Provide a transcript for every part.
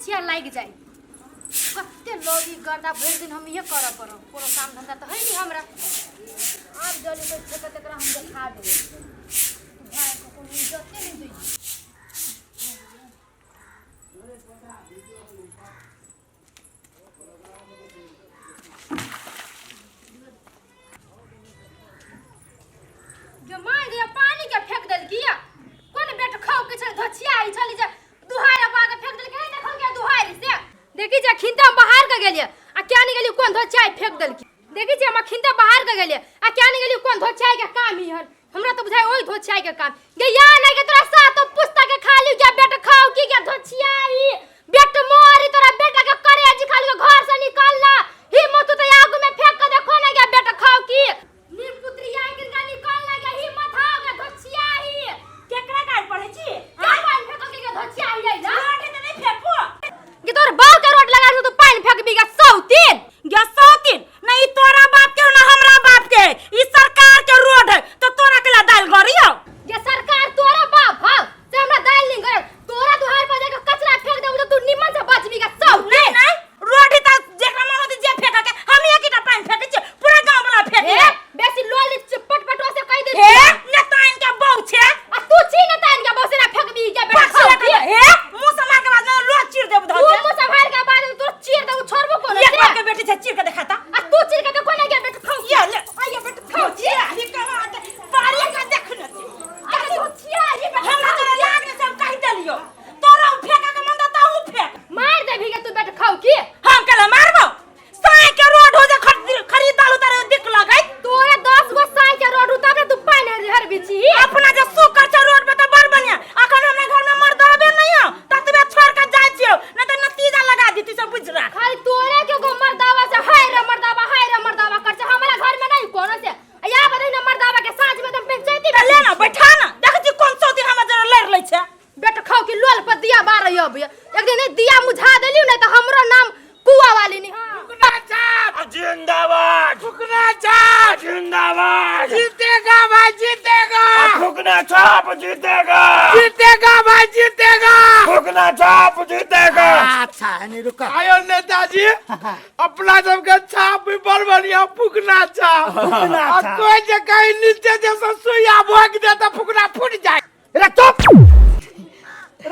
धोछिया लाग जाए कते लोगी गर्दा भर दिन हम ये कर परम कोनो काम धंधा तो है नहीं हमरा आज जली पे फेंक तकरा हम देखा दे भाई को कोनो इज्जत नहीं दी जो मार दिया पानी के फेंक दल किया कोन बेट खाओ के छल धछिया आई छली जे दुहारा बाग फेंक दल के देखल के दुहारी से देखी जे खिंता बाहर के गेलिए आ क्या नहीं गेली कोन धछिया फेंक दल की देखी जे हम खिंता बाहर के गेलिए आ क्या नहीं गेली कोन धछिया के काम ही हन हमरा तो बुझाय ओई धछिया के काम गे या नहीं के तोरा साथ पुस्तक के खाली के बेट खाओ की के धछिया ई बेट मोरी तोरा बेटा के करे जी खाली के घर से निकलना हिम्मत तो आगू में फेंक के देखो ना के बेटा खाओ की नी पुत्रिया के निकलना के हिम्मत हो के धछिया ई केकरा काट पड़े छी क्या पानी फेंक के धछिया आई जाई ना रोटी तो नहीं फेंको कि तोर बाप के रोट लगा तू पानी फेंक बीगा 103 या 103 नहीं तोरा बाप के ना हमरा बाप के ई सरकार के रोड है तो तोरा के ला दाल गरियो ये सरकार तोरा बाप हां से हमरा दाल नहीं करे तोरा दुहार पर जाके कचरा फेंक दे तो तू निमन से बच बीगा 103 नहीं रोटी त जेकरा मन होती जे फेंका के हम एक ईटा पानी फेंके छी पूरा गांव वाला फेंके बेसी लोली पटपटवा से कह दे हे नेताइन के बहु छे आ तू छी नेताइन के बहु से ना फेंक बी के बेटा हे मुंह समार के बाद में लो चीर देब धर तू मुंह समार के बाद तू चीर दे छोड़बो कोन एक बार के बेटी छे चीर के दिखाता आ तू चीर के देखो ना के बेटा खाओ ये ले आ ये बेटा खाओ छी ये कहा पारी का देख न आ तू छिया ये बेटा हमरा तो लाग ने सब कह देलियो तोरा फेंका के मन देता हूं फेंक मार दे भी के तू बेटा खाओ की हम केला मारबो साई के रोड हो जा खरीदाल उतारे दिख लगाई तोरे 10 गो साई के रोड उतारे तू पानी हर बिची अपना जो सुकर छ रोड पे तो बर बनिया अखन हमरे घर में मर्द आबे नहीं हो ततबे छोड़ के जाय छियो न त नतीजा लगा दी सब बुझ रहा खाली तोरे के गो मर्दावा से हाय रे मर्दावा कर छ हमरा घर में नहीं कोनो से या बदे न मर्दावा के साँझ में तुम पंचायती में ले ना बैठा ना देख जी कौन सो दिन हम जरा लड़ लै छै बेटा खाओ की लोल पर दिया बार अब एक दिन दिया मुझा देलियो नहीं तो हमरो नाम कुआ वाली नहीं फुकना चाप जिंदाबाद फुकना चाप जिंदाबाद जीतेगा भाई जीतेगा फुकना चाप जीतेगा जीतेगा भाई जीतेगा फुकना चाप जीतेगा अच्छा है नहीं रुका आयो नेताजी अपना सबके छाप भी बड़ बढ़िया फुकना चाप और कोई जे कहीं नीचे जैसा सुइया भोग दे तो फुकना फूट जाए रे चुप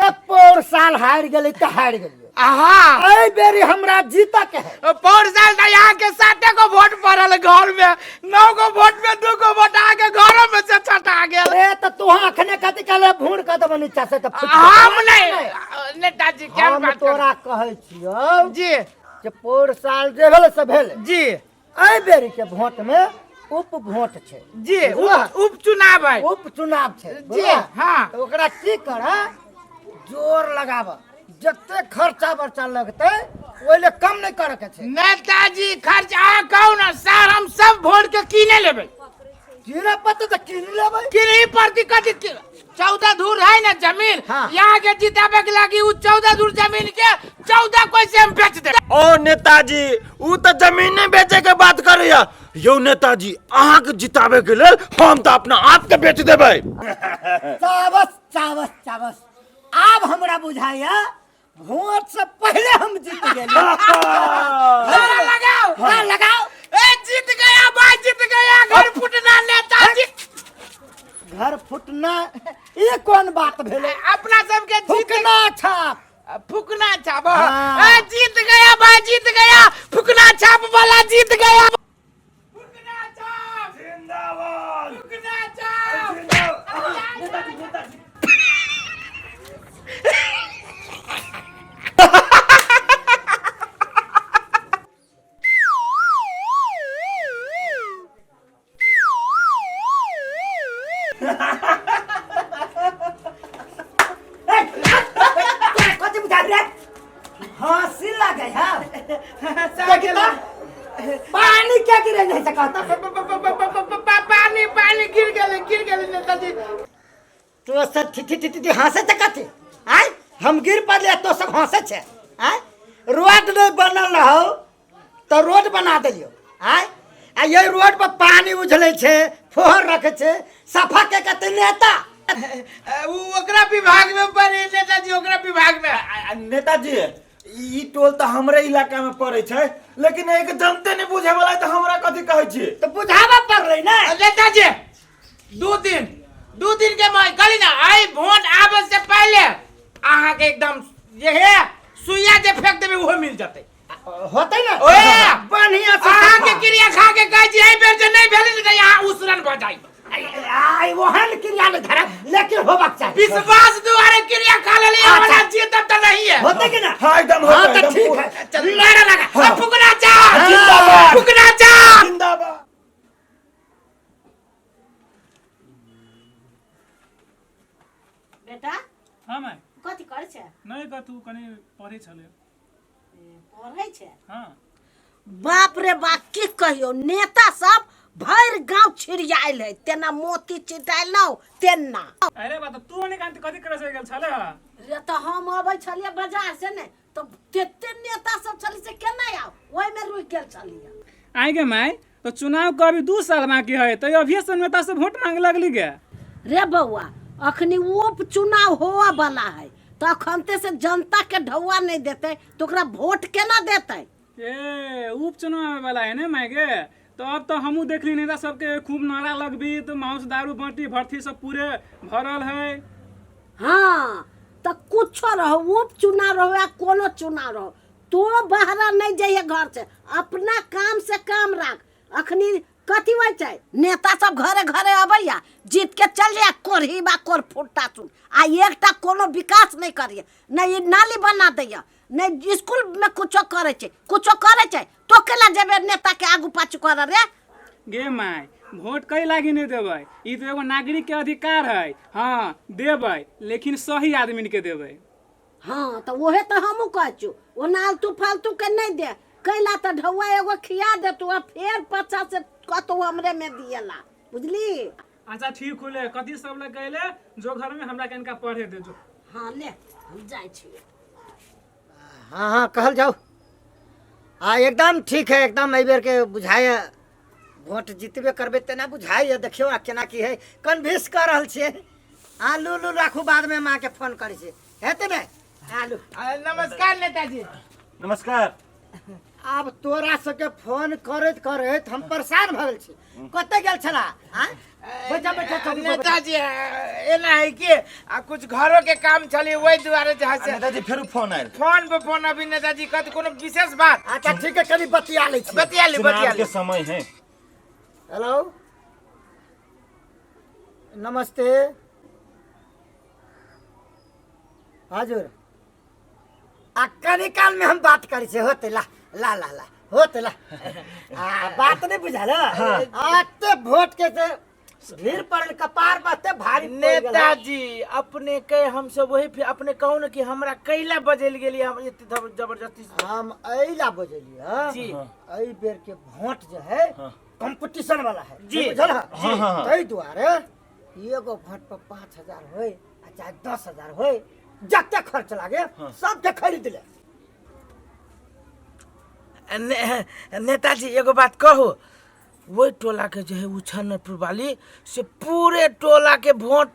रे पोर साल हार गेली त हार गेली आहा ए बेरी हमरा जीता के है पौर साल त यहाँ के 7 को वोट पड़ल घर में 9 को वोट में 2 को वोट आके घरों में से छटा गेल ए त तू अखने कथि कहले भूर क दब नीचा से त हम नहीं नेताजी क्या हम बात तोरा कहै छियो जी जे पोर साल जे भेल से भेल जी ए बेरी के वोट में उप वोट छै जी उपचुनाव है उपचुनाव छै जी हाँ तो ओकरा की कर जोर लगाब जत्ते खर्चा बर्चा लगते ओइले कम नहीं करे के छै नेताजी खर्चा कहू ना सर हम सब वोट के कीने लेबे कीने पते त किन लेबै किन्हीं प्रति कथी 14 धूर है ना जमीन हाँ। यहाँ के जिताबे के लगी उ 14 धूर जमीन के 14 कोई से हम बेच दे ओ नेताजी उ त जमीन नहीं बेचे के बात करैया यो नेताजी अहाँ के जिताबे के लेल हम त अपना आप के बेच देबै चावस चावस चावस अब हमरा बुझाया वोट से पहले हम जीत गेली नारा लगाओ हाँ लगाओ ए जीत गया भाई जीत गया घर फुटना नेताजी घर फुटना ये कौन बात भेले अपना सबके फुकना छाप फुकना छाप हाँ। ए जीत गया भाई जीत गया फुकना छाप वाला जीत गया फुकना छाप जिंदाबाद फुकना छाप कथि बुझा रे हंसी लगे है पानी क्या गिरे नहीं सकता पानी पानी गिर गेले नेताजी तो सब ठिठी हंसे त कथि आय हम गिर पड़ले तो सब हंसे छे आय रोड नहीं बनल रहो तो रोड बना दियो आय आ ये रोड पर पानी उझले छे फोहर रखे छे सफा के कते नेता ओकरा विभाग में पड़े नेताजी ओकरा विभाग में नेताजी ई टोल तो हमरे इलाका में पड़े छै, लेकिन एक जनते नहीं बुझे वाला तो हमरा कथी कहै छी? तो बुझावा पड़ रही ना। नेताजी 2 दिन के मैं कहली ना आई वोट आवे से पहले अहाँ के एकदम ये है सुइया जे फेंक देबे वो मिल जाते होते ना ओए बढ़िया से अहाँ के क्रिया खा के कह जी आई बेर जे नहीं भेल त यहाँ उसरन भ जाई। आई वहन क्रिया में धरा लेकिन होबाक चाहिए। विश्वास द्वारे क्रिया खा ले हमरा जीतब त नहीं है होते कि ना? हाँ एकदम हाँ होता, तो एकदम ठीक है। चल नारा लगा हाँ। फुकना चा जिंदाबाद। फुकना चा जिंदाबाद। बेटा हाँ माय कथी करे छे? नहीं कतू कनी पढ़े छले। पढ़ै छे? हाँ बाप रे बाप की कहियो नेता सब भर गांव छिड़ियाइल है तेना मोती चिटाइल न तेना। अरे बात तू ने कांति कथी करे से गेल छले? रे तो हम अबै छलिए बाजार से ने तो तेते नेता सब छली से केना आव ओइ में रुक गेल छलिए। आएगे माय तो चुनाव का अभी 2 साल बाकी है तो अभी से नेता से वोट मांगे लगली गे। रे बउआ अखनी उप चुनाव होवा वाला है तो अखनते से जनता के ढौआ नहीं देते तो ओकरा वोट केना देते? ए उपचुनाव वाला है ना माय गे, तो अब तो हमू देखली नेता सबके खूब नारा लगबी तो मांस दारू बांटी भर्ती सब पूरे भरल है। हाँ तो कुछ रहो उप चुनाव रहो या कोनो चुनाव रहो तो बाहर नहीं जाइए घर से अपना काम से काम राख। अखनी कथी होइ छै नेता सब घरे घरे अबैया जीत के चल जाए कोरही बा कोर फुट्टा सुन आ एकटा कोनो विकास नहीं करिए नहीं नाली बना दैया नहीं स्कूल में कुछो करे छै तो केला जेबे नेता के आगू पाछू कर रे? गे माय वोट कई लागी नहीं देबै, ई तो एगो नागरिक के अधिकार है। हाँ देबै लेकिन सही आदमी के देबै। हाँ तो वहे तो हमू कहचू वो नालतू फालतू के नहीं दे कैला तो ढौआ एगो खिया दे तू फिर 50 से कतो हमरे में दिएला बुझली? अच्छा ठीक होले कथी सब लग गएले जो घर में हमरा कनका पढ़े दे जो। हाँ ले हम जाय छी। हाँ हाँ कहल जाओ। हाँ एकदम ठीक है, एकदम एहि बेर के बुझाए वोट जीतबे करबे तेना बुझाए। देखियो आ केना की है कन्विंस कर रहल छियै। हाँ लू राखू बाद में माँ के फोन करै छै हेते ने। आलू नमस्कार नेताजी। नमस्कार। आब तोरा सबके फोन करैत करैत हम परेशान भ गेल छी। कतै गेल छला? हाँ बैठा बैठा चौकी पर बैठा। नेताजी एना है कि कुछ घरों के काम चली वही दुआरे जहाँ से नेताजी फिर फोन आयल। फोन पे फोन अभी नेताजी कत कोनो विशेष बात अच्छा ठीक है कनी बतिया लै छी। बतिया ले चुनाव के समय है। हेलो नमस्ते हजुर कनी काल में हम बात करी से होते ला ला ला ला होते ला बात नहीं बुझा आते वोट के से भीड़ पड़ल कपार बाते भारी पड़ गेल। नेताजी अपने के हम सब वही फिर अपने कहू न कि हमरा कैला बजेल गेली हम इतनी जबरदस्ती से। हम ऐला बजलिए जी। एहि बेर के वोट जो है कंपटीशन वाला है जी। बुझल हाँ। तै दुआरे एगो वोट पर 5000 होय आ चाहे 10000 होय जते खर्च लागे सबके खरीद ले। नेताजी एगो बात कहू वही टोला के जो है उछन्नरपुर वाली से पूरे टोला के वोट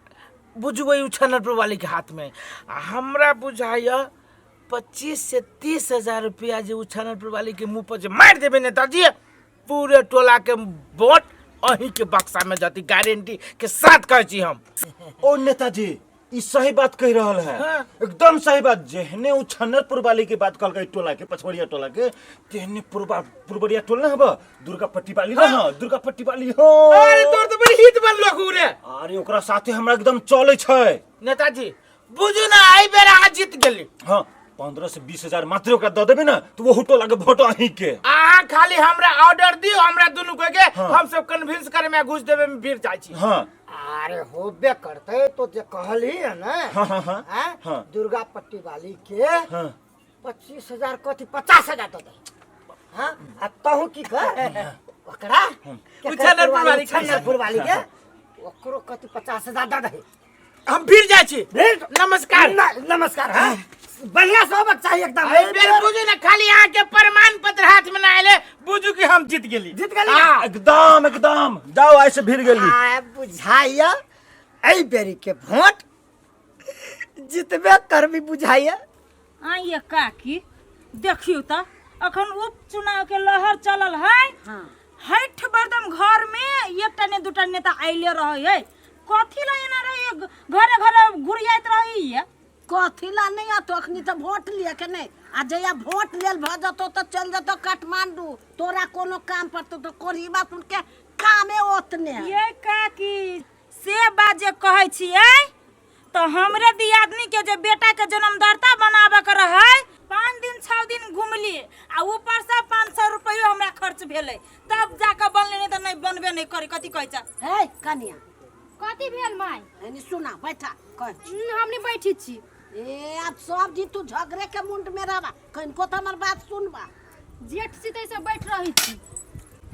बुझबै उछन्नरपुर वाली के हाथ में हमरा बुझाय 25 से 30 हजार रुपया जो उछन्नरपुर वाली के मुंह पर जो मार देवे नेताजी पूरे टोला के वोट अही के बक्सा में जाती गारंटी के साथ कहै छी हम। ओ नेताजी ई सही बात कह रहल है। हाँ। एकदम सही बात। जेहने उ छन्नरपुर वाली के बात कहल टोला के पछवड़िया टोला के तेहने पुरबड़िया टोल ना हब दुर्गा पट्टी वाली ना दुर्गा पट्टी वाली हो। अरे तोर तो बड़ी हित बनलो खूरे। अरे ओकरा साथे हमरा एकदम चले छै। नेताजी बुझू ना आई बेर अहाँ जीत गेली। हाँ 15 से 20 हजार मात्र ओकरा द देबे ना तो वो टोला के वोट अही के। अहाँ खाली हमरा ऑर्डर दियो हमरा दुनू के हम सब कन्विंस करे में घुस देबे में भीड़ जाय छी। हाँ अरे होबे करते तो जे कहली है ना हाँ। दुर्गा पट्टी वाली के हाँ 25,000 कथी 50,000 दे हाँ अब कहूँ की कर ओकरा उछन्नरपुर वाली के ओकरो कथी 50,000 दे हम भीड़ जाय छी। नमस्कार। नमस्कार। हाँ बढ़िया सोबत चाहिए एकदम। एहि बेर बुझू ना खाली अहाँ के प्रमाण पत्र हाथ में ना आइले बुझू कि हम जीत गेली। जीत गेली। हाँ। एकदम जाओ ऐसे भीड़ गेली। बुझाइया एहि बेरी के वोट जितबे करबी बुझाइया। ये काकी देखियो त अखन उपचुनाव के लहर चलल है। हाँ हठ बरदम घर में एकटा ने दूटा नेता आइले रहे है। कथी ला एना रही घरे घरे घुरियात रही है। कथी ला नहीं आ तो अखनी तो वोट लिए के नहीं आ जया वोट लेल भ जतो तो चल जतो काठमांडू तोरा कोनो काम पड़तो तो कोरी बात उनके कामे ओतने है। ये काकी से बात जे कहै छियै तो हमरे दियादनी के जे बेटा के जन्मदाता बनावे के रहे 5 दिन 6 दिन घुमली आ ऊपर से 500 रुपया हमरा खर्च भेलै तब जाके बनले नहीं तो नहीं बनबे नहीं करी। कथी कहै छ हे कनिया कथी भेल माय? एनी सुना बैठा कह हमनी बैठी छी। ए अब सब जी तू झगड़े के मुंड में रहबा कनको तो हमर बात सुनबा। जेठ सीते से बैठ रही छी।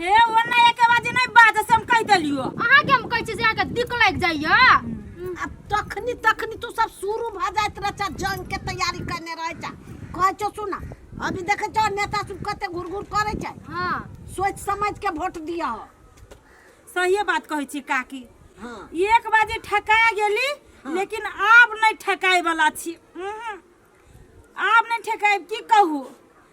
हे ओना एके बाजे नहीं बात से हम कह देलियो। अहाँ के हम कहै छी से आके दिक लाग जाइया। अब तखनी तू सब शुरू भ जाइत रचा जंग के तैयारी करने रह जा। कह छो सुना अभी देखे छो नेता सब कते घुर करे छै। हां सोच समझ के वोट दिया हो। सही बात कहै छी काकी। हां 1 बजे ठका गेली लेकिन आब नहीं ठकाई वाला छी। आब नहीं ठकाई की कहू।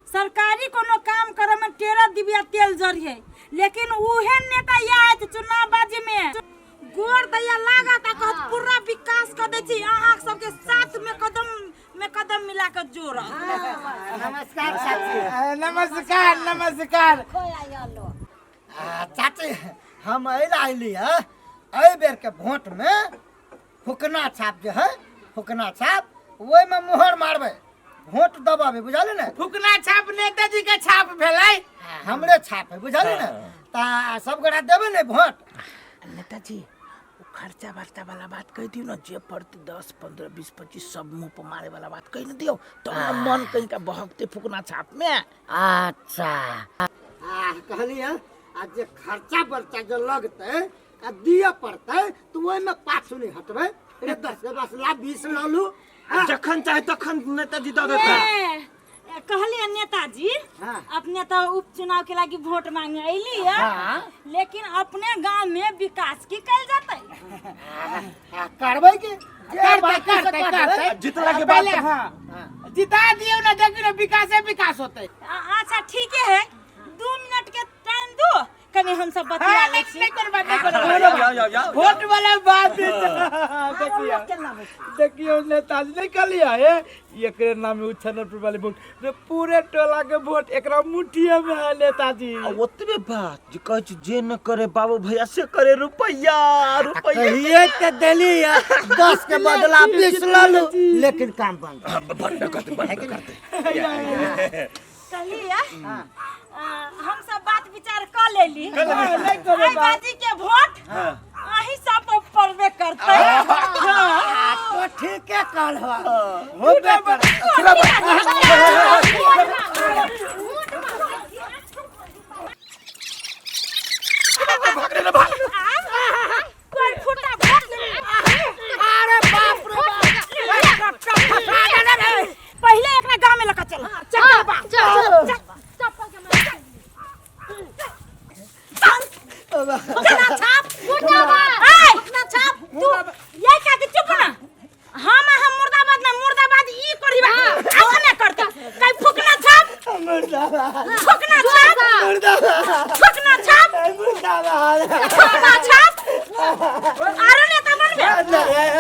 सरकारी कोनो काम करे में 13 डिबिया तेल जरिए लेकिन उहे नेता याद चुनाव बाजी में गोर दैया लागत आ कहत पूरा विकास कर दै छी अहाँ सबके साथ में कदम मिला के जोड़। नमस्कार चाची। नमस्कार नमस्कार। कोई आयो चाची हम आइली है एहि बेर के वोट में फुकना छाप जो है फुकना छाप वही में मोहर मारबे वोट दबाबे बुझाली ना। फुकना छाप नेताजी के छाप भेलै। हमरे छाप है बुझाली ना ता सब गोटा देबे ने वोट। नेताजी वो खर्चा बर्चा वाला बात कह दियो ना जे पड़ते 10 15 20 25 सब मुंह पर मारे वाला बात कह न दियो तो मन कहीं का बहकते फुकना छाप में। अच्छा कहली है आज जे खर्चा बर्चा जो लगते आ दिए पड़ते तो वही में पाछू नहीं हटबे 10 लाख 20 ला लू। जखन चाहे तखन नेताजी दे देता। कहलिए नेताजी हाँ। अपने तो उपचुनाव के लागी वोट मांगे अइली है लेकिन अपने गांव में विकास की कल जाते करबे की करते जितला के बाद जिता दियो ना देखियो विकास होते। अच्छा ठीक है 2 मिनट के टाइम दो कने हम सब बतिया ले छी। वोट वाला बात देखियो नेताजी नहीं कलिया है एकरे नाम में उछनपुर वाले वोट रे पूरे टोला के वोट एकरा मुठिया में है नेताजी। ओतबे बात जे कहै छी जे न करे बाबू भैया से करे रुपया ये के देली 10 के बदला 20 ला लू लेकिन काम बंद करते। चलिए हम सब बात विचार कर लेली। आई बाजी के वोट अही सब पर पड़बे करते। तो ठीक है कल हो कोई फुटा वोट अरे बाप रे बाप पहले एकरा गांव में लेकर चल चल फुकना छाप फुकना छाप तू ये का के चुप ना हम मुर्दाबाद ना मुर्दाबाद ई करिबा अपने करते कई फुकना छाप फुकना छाप फुकना छाप आरो नेता बनबे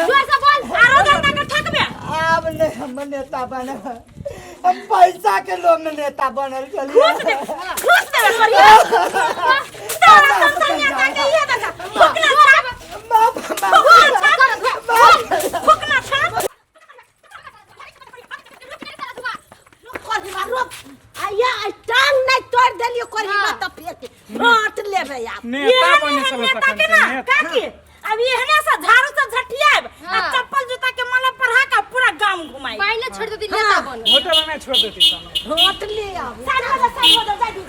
जोर से बोल आरो नेता के ठकबे। अब नहीं हम नेता बने हम पैसा के लोग में नेता बनल चलिए घूस दे करिए तोरा सब नेता के ये देखा फुकना छाप फुकना छाप आया टांग नहीं तोड़ देलियो कोरी बात फेंक वोट लेबे यार नेता बने सब नेता के ना काकी अब एहने से झाड़ू से झटियाब आ चप्पल जूता के माला पढ़ा का पूरा गांव घुमाई पहले छोड़ देती नेता बन। होटल में छोड़ देती। वोट ले आओ साइड हो जा जा दू